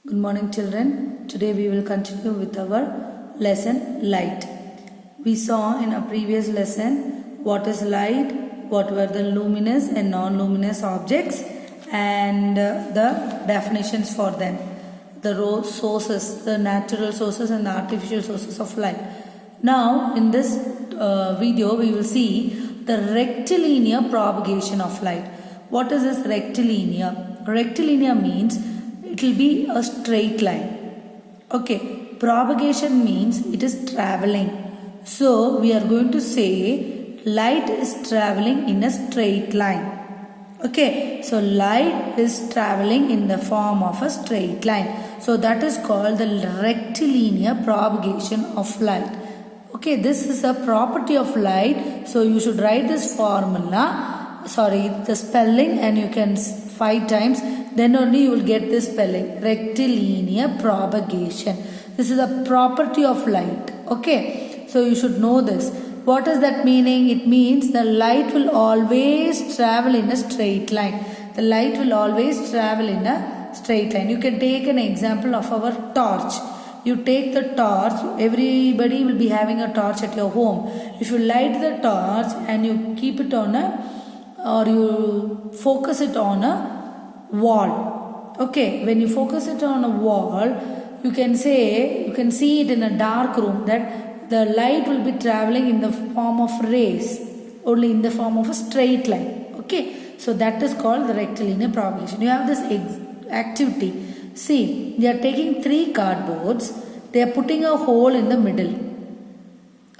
Good morning children. Today we will continue with our lesson light. We saw in a previous lesson what is light, what were the luminous and non-luminous objects and the definitions for them. The sources, the natural sources and the artificial sources of light. Now in this video we will see the rectilinear propagation of light. What is this rectilinear? Rectilinear means it will be a straight line. Okay, propagation means it is traveling. So we are going to say light is traveling in a straight line. Okay, so light is traveling in the form of a straight line. So that is called the rectilinear propagation of light. Okay, this is a property of light. So you should write this formula, the spelling, and you can 5 times. Then only you will get this spelling, rectilinear propagation. This is a property of light. Okay, so you should know this. What is that meaning? It means the light will always travel in a straight line. The light will always travel in a straight line. You can take an example of our torch. You take the torch, everybody will be having a torch at your home. If you light the torch and you keep it on you focus it on a wall. Okay, when you focus it on a wall, you can see it in a dark room that the light will be traveling in the form of rays, only in the form of a straight line. Okay, so that is called the rectilinear propagation. You have this activity. See, they are taking 3 cardboards, they are putting a hole in the middle.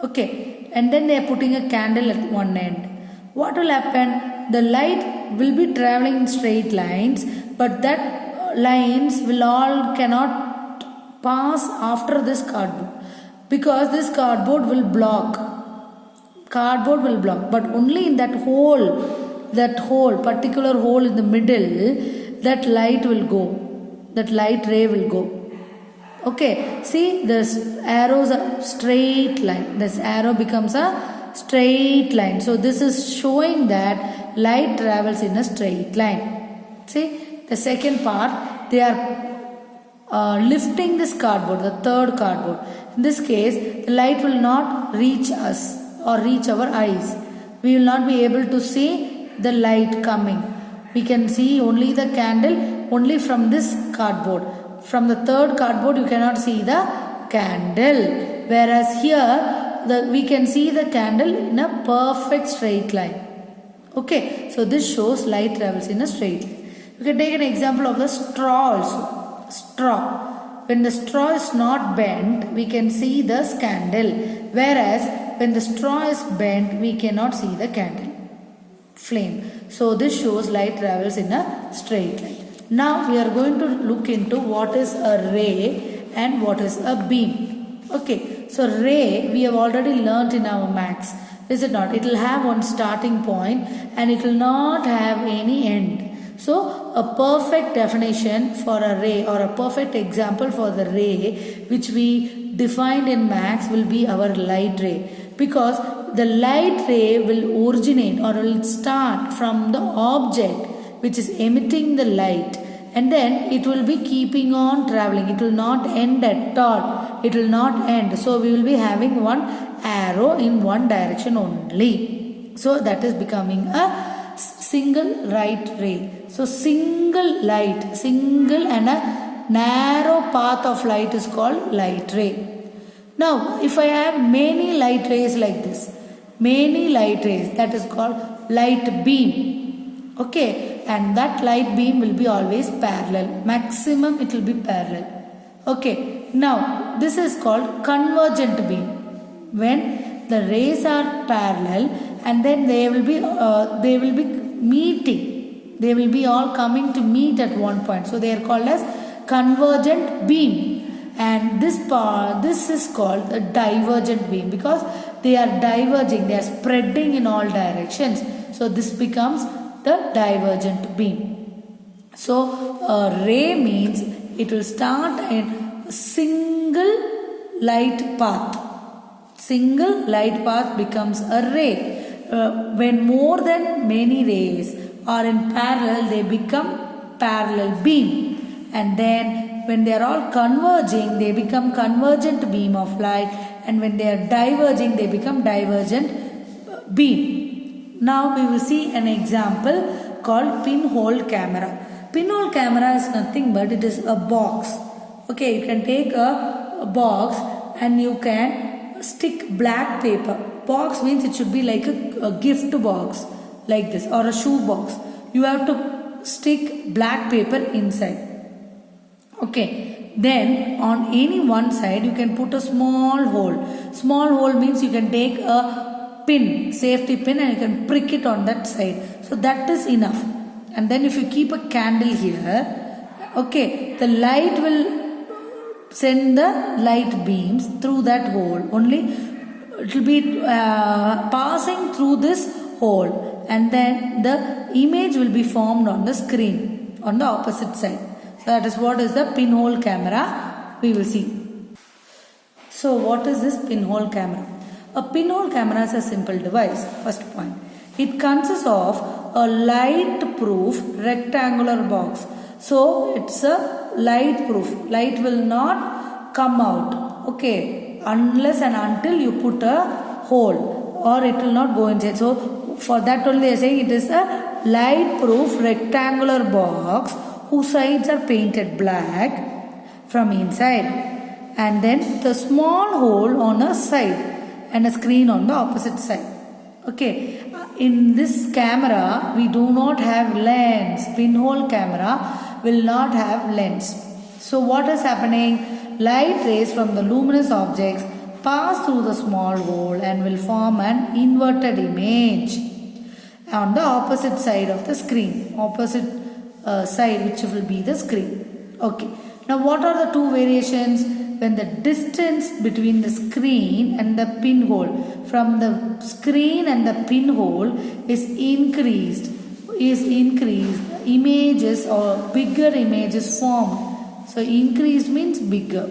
Okay, and then they are putting a candle at one end. What will happen? The light will be traveling in straight lines, but that lines cannot pass after this cardboard, because this cardboard will block. But only in that particular hole in the middle, that light will go. That light ray will go. Okay, see, this arrow is a straight line. This arrow becomes a straight line. So this is showing that light travels in a straight line. See, the second part, they are lifting this cardboard, the third cardboard. In this case, the light will not reach us or reach our eyes. We will not be able to see the light coming. We can see only the candle only from this cardboard. From the third cardboard, you cannot see the candle. Whereas here, we can see the candle in a perfect straight line. Okay, so this shows light travels in a straight line. You can take an example of the straw also. Straw. When the straw is not bent, we can see the candle. Whereas when the straw is bent, we cannot see the candle flame. So this shows light travels in a straight line. Now we are going to look into what is a ray and what is a beam. Okay, so ray we have already learnt in our maths, is it not? It will have one starting point and it will not have any end. So a perfect definition for a ray or a perfect example for the ray which we defined in maths will be our light ray, because the light ray will originate or will start from the object which is emitting the light, and then it will be keeping on traveling. It will not end at all. It will not end. So we will be having one arrow in one direction only. So that is becoming a single light ray. So single and a narrow path of light is called light ray. Now if I have many light rays like this, that is called light beam. Okay, and that light beam will be always parallel. Maximum it will be parallel. Okay, now this is called convergent beam. When the rays are parallel and then they will be meeting. They will be all coming to meet at one point. So they are called as convergent beam. And this is called a divergent beam, because they are diverging, they are spreading in all directions. So this becomes the divergent beam. So a ray means it will start in a single light path. Single light path becomes a ray. When more than many rays are in parallel, they become parallel beam. and then when they are all converging, they become convergent beam of light, and when they are diverging, they become divergent beam. Now we will see an example called pinhole camera. Pinhole camera is nothing but it is a box. Okay, you can take a box and you can stick black paper. Box means it should be like a gift box like this, or a shoe box. You have to stick black paper inside. Okay, then on any one side you can put a small hole. Small hole means you can take a pin, safety pin, and you can prick it on that side. So that is enough. And then if you keep a candle here, okay, the light will send the light beams through that hole. Only it will be passing through this hole, and then the image will be formed on the screen on the opposite side. So that is what is the pinhole camera. We will see. So what is this pinhole camera? A pinhole camera is a simple device. First point, it consists of a light-proof rectangular box. So it's a light-proof. Light will not come out, okay, unless and until you put a hole, or it will not go inside. So for that only I am saying it is a light-proof rectangular box whose sides are painted black from inside, and then the small hole on a side and a screen on the opposite side. Okay, in this camera we do not have lens. Pinhole camera will not have lens. So what is happening? Light rays from the luminous objects pass through the small hole and will form an inverted image on the opposite side of the screen. Opposite side, which will be the screen. Okay. Now what are the two variations? When the distance between the screen and the pinhole, from the screen and the pinhole is increased, images or bigger images formed. So increased means bigger.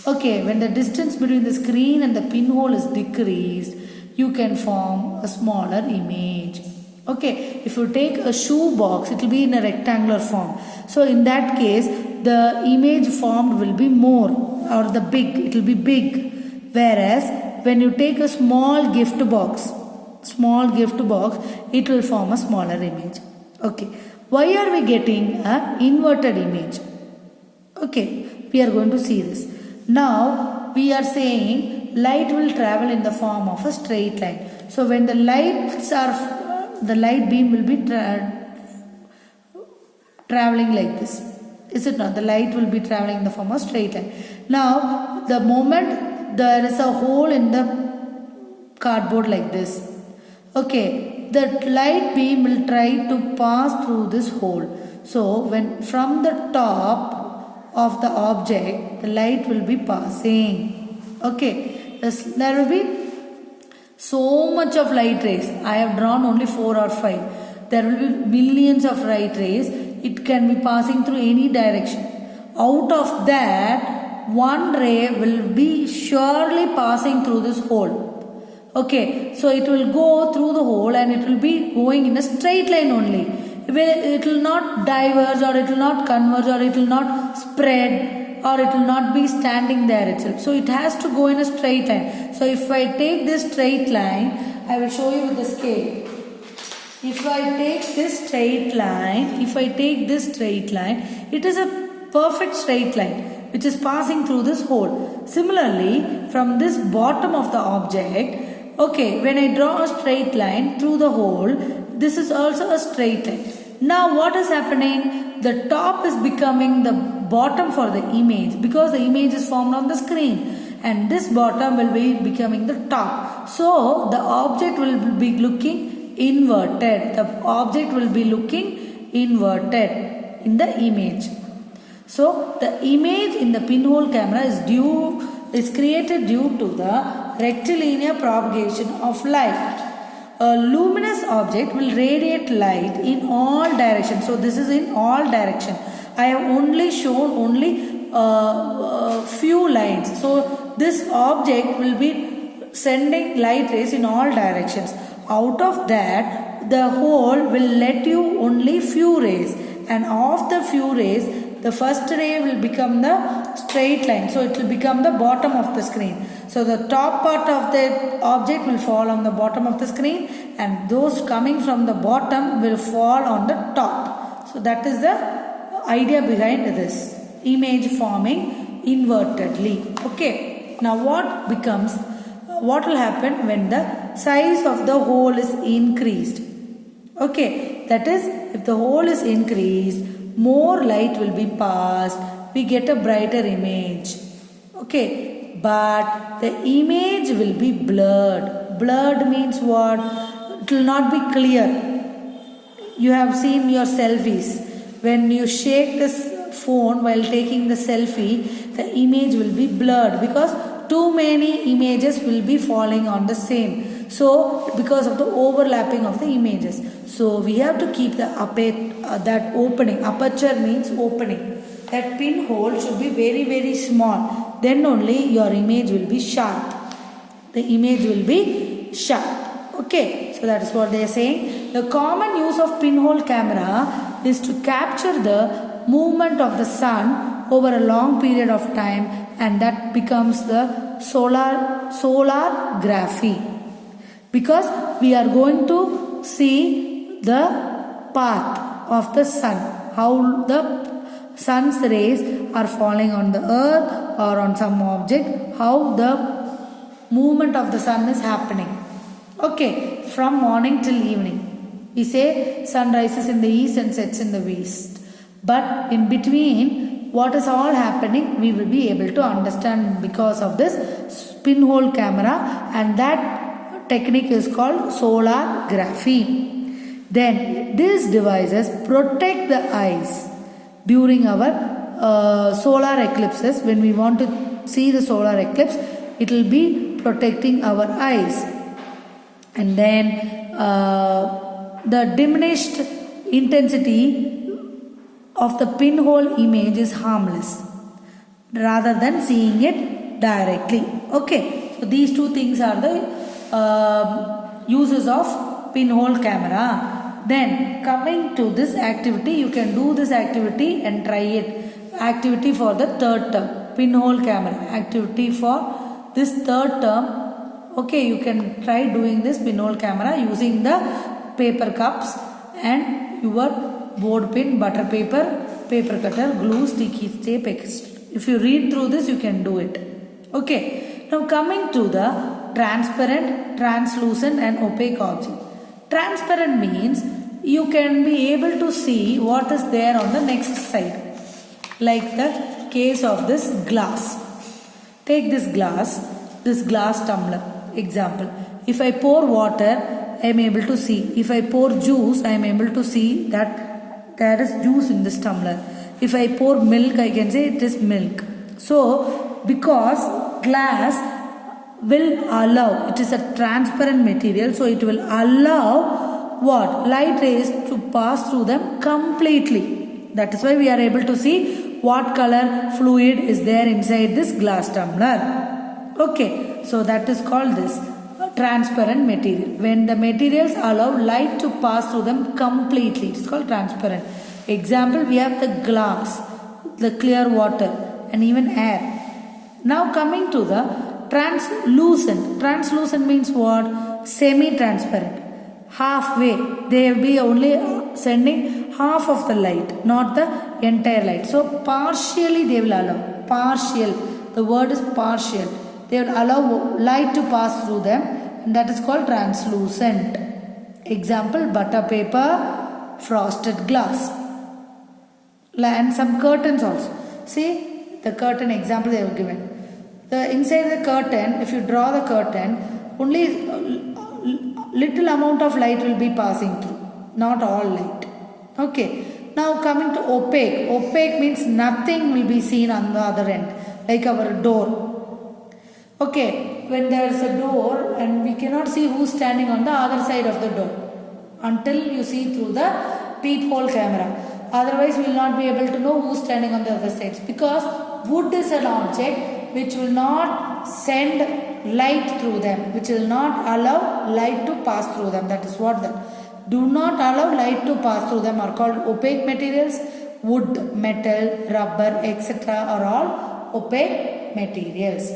Okay, when the distance between the screen and the pinhole is decreased, you can form a smaller image. Okay, if you take a shoe box, it will be in a rectangular form. So in that case, the image formed will be more, or the big, it will be big. Whereas when you take a small gift box, it will form a smaller image. Okay, why are we getting an inverted image? Okay, we are going to see this. Now we are saying light will travel in the form of a straight line. So when the light beam will be traveling like this. Is it not? The light will be traveling in the form of straight line. Now, the moment there is a hole in the cardboard like this, okay, the light beam will try to pass through this hole. So, when from the top of the object, the light will be passing. Okay, there will be so much of light rays. I have drawn only 4 or 5. There will be millions of light rays. It can be passing through any direction. Out of that, one ray will be surely passing through this hole. Okay, so it will go through the hole and it will be going in a straight line only. It will not diverge, or it will not converge, or it will not spread, or it will not be standing there itself. So it has to go in a straight line. So if I take this straight line, I will show you with the scale. If I take this straight line, it is a perfect straight line which is passing through this hole. Similarly, from this bottom of the object, okay, when I draw a straight line through the hole, this is also a straight line. Now what is happening? The top is becoming the bottom for the image, because the image is formed on the screen, and this bottom will be becoming the top. So the object will be looking inverted. The object will be looking inverted in the image. So the image in the pinhole camera is created due to the rectilinear propagation of light. A luminous object will radiate light in all directions. So this is in all directions. I have only shown few lines. So this object will be sending light rays in all directions. Out of that, the hole will let you only few rays, and of the few rays, The first ray will become the straight line. So it will become the bottom of the screen. So the top part of the object will fall on the bottom of the screen, and those coming from the bottom will fall on the top. So that is the idea behind this image forming invertedly. Okay. Now what will happen when the size of the hole is increased? Okay, that is, if the hole is increased, more light will be passed, we get a brighter image. Okay, but the image will be blurred. Blurred means what? It will not be clear. You have seen your selfies. When you shake this phone while taking the selfie, the image will be blurred because too many images will be falling on the same. So because of the overlapping of the images. So we have to keep the that opening. Aperture means opening. That pinhole should be very, very small. Then only your image will be sharp. The image will be sharp. Okay. So that is what they are saying. The common use of pinhole camera is to capture the movement of the sun over a long period of time, and that becomes the solargraphy. Because we are going to see the path of the sun, how the sun's rays are falling on the earth or on some object, how the movement of the sun is happening. Okay, from morning till evening. We say sun rises in the east and sets in the west. But in between, what is all happening, we will be able to understand because of this pinhole camera, and that technique is called solargraphy. Then these devices protect the eyes during our solar eclipses. When we want to see the solar eclipse, it will be protecting our eyes. And then the diminished intensity of the pinhole image is harmless rather than seeing it directly. Okay, so these two things are the uses of pinhole camera. Then coming to this activity, you can do this activity and try it. Activity for the third term, pinhole camera. Activity for this third term. Okay, you can try doing this pinhole camera using the paper cups and your board pin, butter paper, paper cutter, glue, sticky tape, etc. If you read through this, you can do it. Okay. Now coming to the transparent, translucent and opaque object. Transparent means you can be able to see what is there on the next side. Like the case of this glass. Take this glass tumbler. Example. If I pour water, I am able to see. If I pour juice, I am able to see that there is juice in this tumbler. If I pour milk, I can say it is milk. So, because glass will allow, it is a transparent material, so it will allow what? Light rays to pass through them completely. That is why we are able to see what color fluid is there inside this glass tumbler. Okay, so that is called this transparent material. When the materials allow light to pass through them completely, it is called transparent. Example, we have the glass, the clear water and even air. Now coming to the translucent. Translucent means what? Semi-transparent. Halfway. They will be only sending half of the light, not the entire light. So partially they will allow. Partial. The word is partial. They will allow light to pass through them, and that is called translucent. Example, butter paper, frosted glass. And some curtains also. See the curtain example they have given. The inside the curtain, if you draw the curtain, only little amount of light will be passing through, not all light. Okay. Now coming to opaque. Opaque means nothing will be seen on the other end, like our door. Okay, when there is a door and we cannot see who is standing on the other side of the door until you see through the peephole camera. Otherwise, we will not be able to know who is standing on the other sides, because wood is an object which will not send light through them, which will not allow light to pass through them. That is what that. Do not allow light to pass through them are called opaque materials. wood, metal, rubber, etc. are all opaque materials.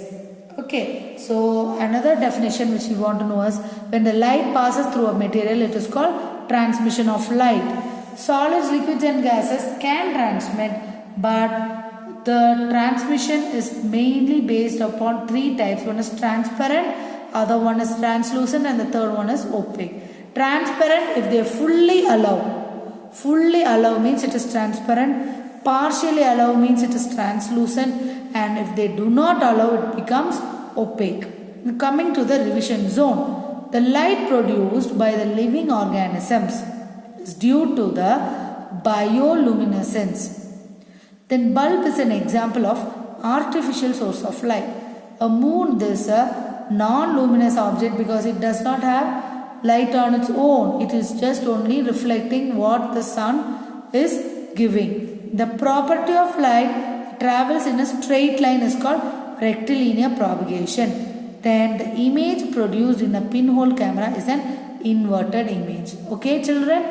Okay, so another definition which we want to know is when the light passes through a material, it is called transmission of light. Solids, liquids and gases can transmit, but the transmission is mainly based upon three types. One is transparent, other one is translucent, and the third one is opaque. Transparent, if they fully allow means it is transparent, partially allow means it is translucent, and if they do not allow, it becomes opaque. Coming to the revision zone, the light produced by the living organisms is due to the bioluminescence. Then bulb is an example of artificial source of light. A moon is a non-luminous object because it does not have light on its own. It is just only reflecting what the sun is giving. The property of light travels in a straight line is called rectilinear propagation. Then the image produced in a pinhole camera is an inverted image. Okay children,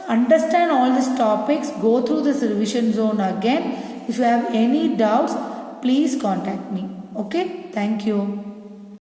understand all these topics, go through this revision zone again. If you have any doubts, please contact me. Okay, thank you.